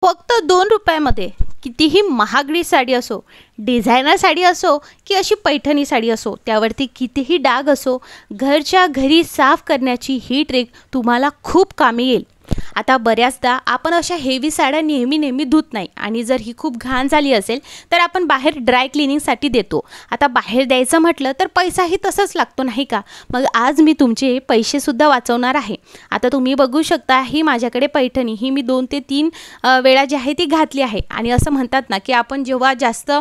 फक्त 2 रुपयामध्ये कितीही महागडी साडी असो, डिझायनर साडी असो की अशी पैठणी साडी असो, त्यावरती कितीही डाग असो, घरच्या घरी साफ करण्याची ही ट्रिक तुम्हाला खूप कामी येईल. आता बऱ्याचदा आपण अशा हेवी साड्या नेहमी धुत नाही आणि जर ही खूप घाण झाली असेल तर आपण बाहेर ड्राय क्लिनिंगसाठी देतो. आता बाहेर द्यायचं म्हटलं तर पैसाही तसंच लागतो नाही का. मग आज मी तुमचे पैसेसुद्धा वाचवणार आहे. आता तुम्ही बघू शकता ही माझ्याकडे पैठणी ही मी 2 ते 3 वेळा जी आहे ती घातली आहे. आणि असं म्हणतात ना की आपण जेव्हा जास्त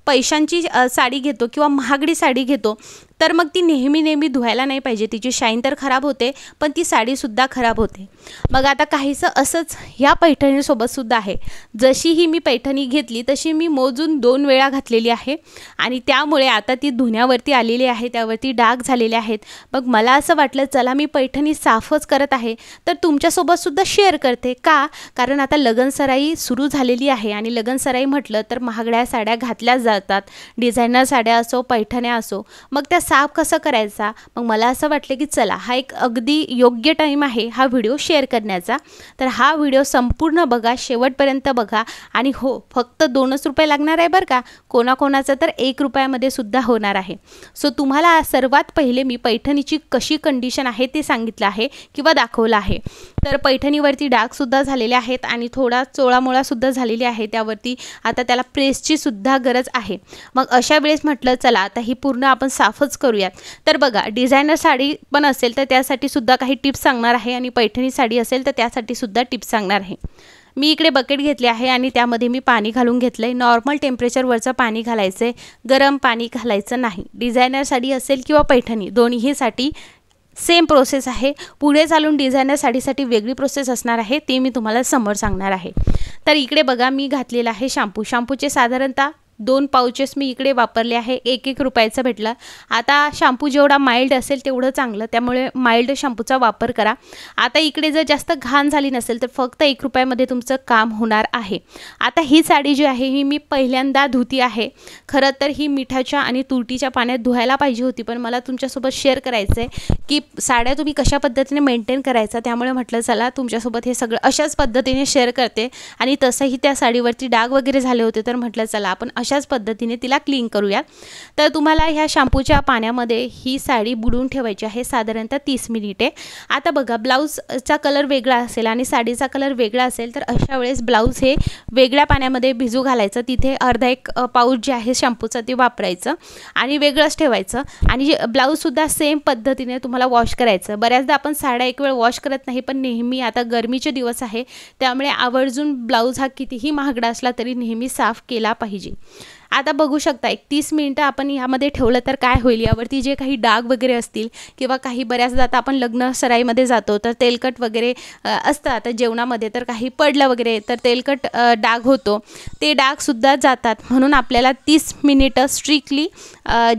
पैशांची साडी घेतो किंवा महागडी साडी घेतो तर मग ती नेहमी धुवायला नाही पाहिजे. तिची शाईन तर खराब होते पण ती साडीसुद्धा खराब होते. मग आता काहीसं असंच ह्या पैठणीसोबतसुद्धा आहे. जशी ही मी पैठणी घेतली तशी मी मोजून 2 वेळा घातलेली आहे आणि त्यामुळे आता ती धुण्यावरती आलेली आहे, त्यावरती डाग झालेले आहेत. मग मला असं वाटलं चला मी पैठणी साफच करत आहे तर तुमच्यासोबतसुद्धा शेअर करते. का? कारण आता लगनसराई सुरू झालेली आहे आणि लगनसराई म्हटलं तर महागड्या साड्या घातल्या जातात, डिझायनर साड्या असो पैठण्या असो. मग त्या साफ कसं करायचा, मग मला असं वाटलं की चला हा एक अगदी योग्य टाईम आहे हा व्हिडिओ शेअर करण्याचा. तर हा व्हिडिओ संपूर्ण बघा, शेवटपर्यंत बघा. आणि हो, फक्त 2च रुपये लागणार आहे बरं का. कोणाकोणाचं तर 1 रुपयामध्ये सुद्धा होणार आहे. सो तुम्हाला सर्वात पहिले मी पैठणीची कशी कंडिशन आहे ते सांगितलं आहे किंवा दाखवलं आहे. तर पैठणीवरती डागसुद्धा झालेले आहेत आणि थोडा चोळामोळासुद्धा झालेली आहे. त्यावरती आता त्याला प्रेसची सुद्धा गरज आहे. मग अशा वेळेस म्हटलं चला आता ही पूर्ण आपण साफच करूयात. तर बघा, डिझायनर साडी पण असेल तर त्यासाठी सुद्धा काही टिप्स सांगणार आहे आणि पैठणी साडी असेल तर त्यासाठी सुद्धा टिप्स सांगणार आहे. मी इकडे बकेट घेतले आहे आणि त्यामध्ये मी पाणी घालून घेतलं आहे. नॉर्मल टेम्परेचरवरचं पाणी घालायचं आहे, गरम पाणी घालायचं नाही. डिझायनर साडी असेल किंवा पैठणी दोन्हीसाठी सेम प्रोसेस आहे. पुढे चालून डिझायनर साडीसाठी वेगळी प्रोसेस असणार आहे, ते मी तुम्हाला समोर सांगणार आहे. तर इकडे बघा मी घातलेला आहे शॅम्पूचे साधारणतः 2 पाउचेस मी इकडे वापरले आहे. 1 रुपयाचं भेटलं. आता शॅम्पू जेवढा माइल्ड असेल तेवढं चांगलं, त्यामुळे माइल्ड शॅम्पूचा वापर करा. आता इकडे जर जास्त घाण झाली नसेल तर फक्त 1 रुपयामध्ये तुमचं काम होणार आहे. आता ही साडी जी आहे ही मी पहिल्यांदा धुती आहे. खरं तर ही मिठाच्या आणि तुरटीच्या पाण्यात धुवायला पाहिजे होती, पण मला तुमच्यासोबत शेअर करायचं आहे की साड्या तुम्ही कशा पद्धतीने मेंटेन करायचा. त्यामुळे म्हटलं चला तुमच्यासोबत हे सगळं अशाच पद्धतीने शेअर करते. आणि तसंही त्या साडीवरती डाग वगैरे झाले होते तर म्हटलं चला आपण अशाच पद्धतीने तिला क्लीन करूया. तर तुम्हाला ह्या शॅम्पूच्या पाण्यामध्ये ही साडी बुडवून ठेवायची आहे साधारणतः 30 मिनिटे. आता बघा, ब्लाऊजचा कलर वेगळा असेल आणि साडीचा कलर वेगळा असेल तर अशा वेळेस ब्लाऊज हे वेगळ्या पाण्यामध्ये भिजू घालायचं. तिथे अर्धा 1 पाऊच जे आहे शॅम्पूचं ते वापरायचं आणि वेगळंच ठेवायचं. आणि ब्लाऊजसुद्धा सेम पद्धतीने तुम्हाला वॉश करायचं. बऱ्याचदा आपण साड्या एक वेळ वॉश करत नाही, पण नेहमी आता गरमीचे दिवस आहे त्यामुळे आवर्जून ब्लाऊज हा कितीही महागडा असला तरी नेहमी साफ केला पाहिजे. आता बघू शकता 30 मिनिटं आपण यामध्ये ठेवलं तर काय होईल, यावरती जे काही डाग वगैरे असतील किंवा काही बऱ्याचदा आता आपण लग्न सराईमध्ये जातो तर तेलकट वगैरे असतं. आता जेवणामध्ये तर काही पडलं वगैरे तर तेलकट डाग होतो, ते डागसुद्धा जातात. म्हणून आपल्याला 30 मिनिटं स्ट्रिक्टली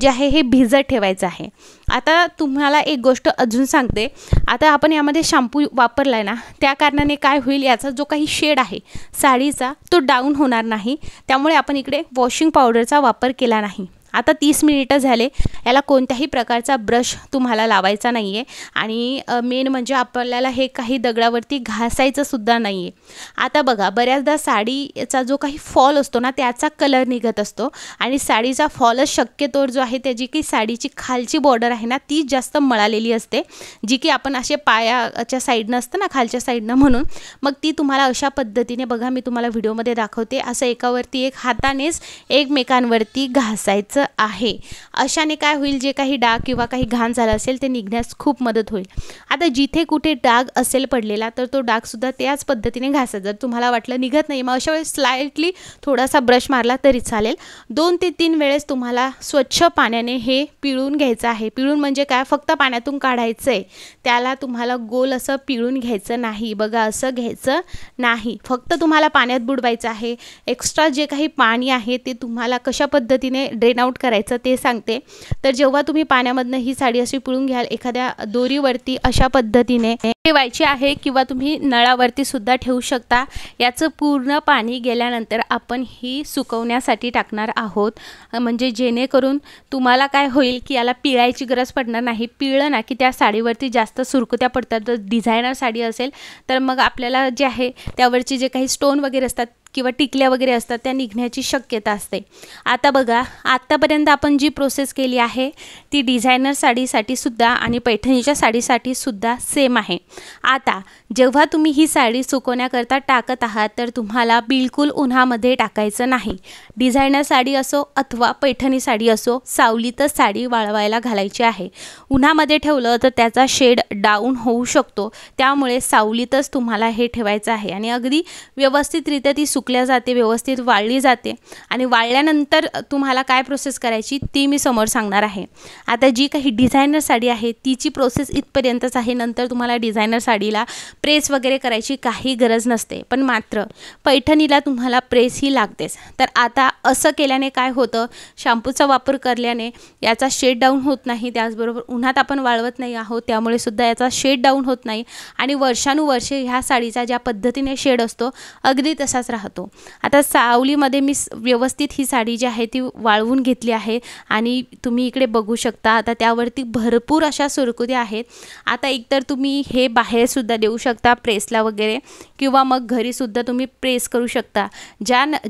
जे आहे हे भिजत ठेवायचं आहे. आता तुम्हाला एक गोष्ट अजून सांगते. आता आपण यामध्ये शॅम्पू वापरला आहे ना, त्या कारणाने काय होईल, याचा जो काही शेड आहे साडीचा तो डाऊन होणार नाही. त्यामुळे आपण इकडे वॉशिंग पावडरचा वापर केला नाही. आता 30 मिनिटं झाले. याला कोणत्याही प्रकारचा ब्रश तुम्हाला लावायचा नाही आहे आणि मेन म्हणजे आपल्याला हे काही दगडावरती घासायचं सुद्धा नाही आहे. आता बघा, बऱ्याचदा साडीचा जो काही फॉल असतो ना त्याचा कलर निघत असतो आणि साडीचा फॉलच शक्यतोवर जो आहे त्याची की साडीची खालची बॉर्डर आहे ना ती जास्त मळालेली असते, जी की आपण असे पायाच्या साईडनं असतं ना, खालच्या साईडनं, म्हणून मग ती तुम्हाला अशा पद्धतीने बघा मी तुम्हाला व्हिडिओमध्ये दाखवते, असं एकावरती एक हातानेच एकमेकांवरती घासायचं आहे. अशाने काय होईल, जे काही डाग किंवा काही घाण झालं असेल ते निघण्यास खूप मदत होईल. आता जिथे कुठे डाग असेल पडलेला तर तो डागसुद्धा त्याच पद्धतीने घासा. जर तुम्हाला वाटलं निघत नाही मग अशा वेळेस स्लाइटली थोडासा ब्रश मारला तरी चालेल. 2 ते 3 वेळेस तुम्हाला स्वच्छ पाण्याने हे पिळून घ्यायचं आहे. पिळून म्हणजे काय, फक्त पाण्यातून काढायचं आहे, त्याला तुम्हाला गोल असं पिळून घ्यायचं नाही. बघा, असं घ्यायचं नाही, फक्त तुम्हाला पाण्यात बुडवायचं आहे. एक्स्ट्रा जे काही पाणी आहे ते तुम्हाला कशा पद्धतीने ड्रेन आउट आउट करायचं ते सांगते. तर जेव्हा तुम्ही पाण्यामधनं ही साडी अशी पिळून घ्याल, एखाद्या दोरीवरती अशा पद्धतीने ठेवायची आहे किंवा तुम्ही नळावरती सुद्धा ठेवू शकता. याचं पूर्ण पाणी गेल्यानंतर आपण ही सुकवण्यासाठी टाकणार आहोत, म्हणजे जेणेकरून तुम्हाला काय होईल की याला पिळायची गरज पडणार नाही. पिळलं ना की त्या साडीवरती जास्त सुरकुत्या पडतात. जर डिझायनर साडी असेल तर मग आपल्याला जे आहे त्यावरचे जे काही स्टोन वगैरे असतात किंवा टिकल्या वगैरे असतात त्या निघण्याची शक्यता असते. आता बघा, आत्तापर्यंत आपण जी प्रोसेस केली आहे ती डिझायनर साडीसाठी सुद्धा आणि पैठणीच्या साडीसाठी सुद्धा सेम आहे. आता जेव्हा तुम्ही ही साडी सुकवण्याकरता टाकत आहात तर तुम्हाला बिलकुल उन्हामध्ये टाकायचं नाही. डिझायनर साडी असो अथवा पैठणी साडी असो, सावलीतच साडी वाळवायला घालायची आहे. उन्हामध्ये ठेवलं तर त्याचा शेड डाऊन होऊ शकतो, त्यामुळे सावलीतच तुम्हाला हे ठेवायचं आहे. आणि अगदी व्यवस्थितरित्या ती सुकल्या जाते, व्यवस्थित वाळली जाते. आणि वाळल्यानंतर तुम्हाला काय प्रोसेस करायची ती मी समोर सांगणार आहे. आता जी काही डिझायनर साडी आहे तिची प्रोसेस इथपर्यंतच आहे. नंतर तुम्हाला डिझायनर साडीला प्रेस वगैरे करायची काही गरज नसते, पण मात्र पैठणीला तुम्हाला प्रेस ही लागतेच. तर आता असं केल्याने काय होतं, शॅम्पूचा वापर केल्याने याचा शेड डाऊन होत नाही, त्याचबरोबर उन्हात आपण वाळवत नाही आहोत त्यामुळे सुद्धा याचा शेड डाऊन होत नाही. आणि वर्षानुवर्षे ह्या साडीचा ज्या पद्धतीने शेड असतो अगदी तसाच राहतो. आता सावलीमध्ये मी व्यवस्थित ही साडी जी आहे ती वाळवून घेतली आहे आणि तुम्ही इकडे बघू शकता आता त्यावरती भरपूर अशा सुरकुत्या आहेत. आता एकतर तुम्ही हे बाहेर सुद्धा देऊ शकता प्रेसला वगैरे, किंवा मग घरी सुद्धा तुम्ही प्रेस करू शकता.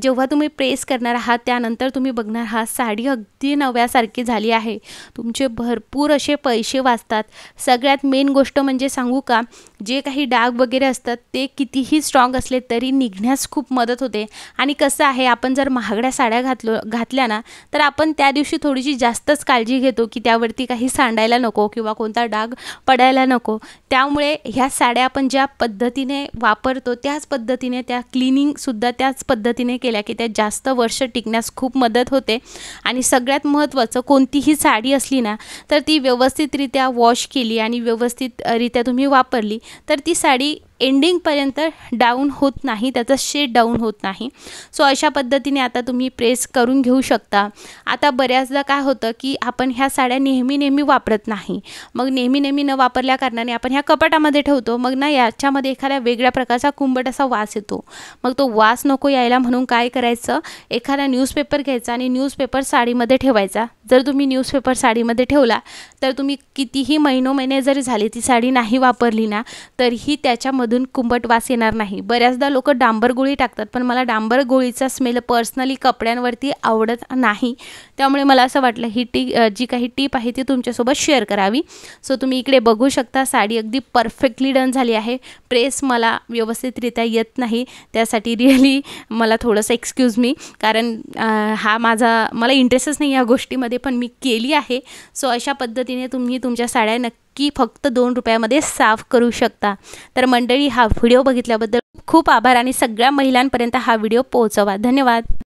जेव्हा तुम्ही प्रेस करणार आहात त्यानंतर तुम्ही बघणार आहात साडी अगदी नव्यासारखी झाली आहे. तुमचे भरपूर असे पैसे वाचतात. सगळ्यात मेन गोष्ट म्हणजे सांगू का, जे काही डाग वगैरे असतात ते कितीही स्ट्रॉंग असले तरी निघण्यास खूप मदत होते. आणि कसं आहे, आपण जर महागड्या साड्या घातल्या ना तर आपण त्या दिवशी थोडीशी जास्तच काळजी घेतो की त्यावरती काही सांडायला नको किंवा कोणता डाग पडायला नको. त्यामुळे ह्या साड्या आपण ज्या पद्धतीने वापरतो त्याच पद्धतीने त्या क्लिनिंगसुद्धा त्याच पद्धतीने केल्या की त्या जास्त वर्ष टिकण्यास खूप मदत होते. आणि सगळ्यात महत्त्वाचं, कोणतीही साडी असली ना तर ती व्यवस्थितरित्या वॉश केली आणि व्यवस्थितरित्या तुम्ही वापरली तर ती साडी एंडिंगपर्यंत डाऊन होत नाही, त्याचा शेड डाऊन होत नाही. सो अशा पद्धतीने आता तुम्ही प्रेस करून घेऊ शकता. आता बऱ्याचदा काय होतं की आपण ह्या साड्या नेहमी वापरत नाही, मग नेहमी न वापरल्या कारणाने आपण ह्या कपाटामध्ये ठेवतो. मग ना याच्यामध्ये एखाद्या वेगळ्या प्रकारचा कुंबट असा वास येतो. मग तो वास नको यायला म्हणून काय करायचं, एखादा न्यूजपेपर घ्यायचा आणि न्यूजपेपर साडीमध्ये ठेवायचा. जर तुम्ही न्यूजपेपर साडीमध्ये ठेवला तर तुम्ही कितीही महिने जरी झाले ती साडी नाही वापरली ना तरीही त्याच्यामध्ये कुंबट वास येणार नाही. बऱ्याचदा लोक डांबर गोळी टाकतात, पण मला डांबर गोळीचा स्मेल पर्सनली कपड्यांवरती आवडत नाही. त्यामुळे मला असं वाटलं ही जी काही टिप आहे ती तुमच्यासोबत शेअर करावी. सो तुम्ही इकडे बघू शकता साडी अगदी परफेक्टली डन झाली आहे. प्रेस मला व्यवस्थितरित्या येत नाही, त्यासाठी रिअली मला थोडंसं एक्सक्यूज मी, कारण मला इंटरेस्टच नाही या गोष्टीमध्ये, पण मी केली आहे. सो अशा पद्धतीने तुम्ही तुमच्या साड्या नक्की फक्त 2 रुपयामध्ये साफ करू शकता. तर मंडळी, हा व्हिडिओ बघितल्याबद्दल खूप आभार आणि सगळ्या महिलांपर्यंत हा व्हिडिओ पोहोचवा. धन्यवाद.